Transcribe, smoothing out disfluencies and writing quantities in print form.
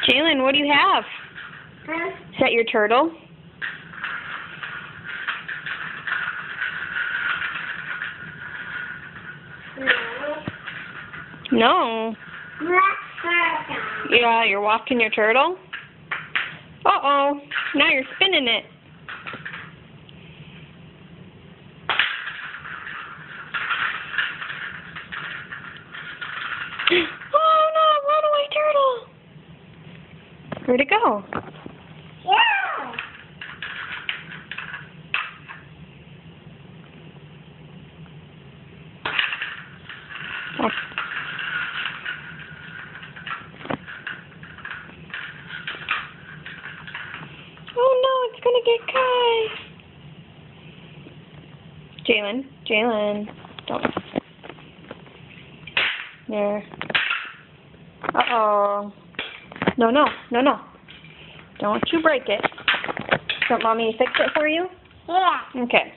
Jalen, what do you have? Huh? Is that your turtle? No. No. Yeah, you're walking your turtle? Uh-oh. Now you're spinning it. Oh no, run away, turtle! Where'd it go? Yeah. Oh. Oh no, it's gonna get Kai. Jalen, don't. There. Uh-oh. No. Don't you break it. Want mommy to fix it for you? Yeah. Okay.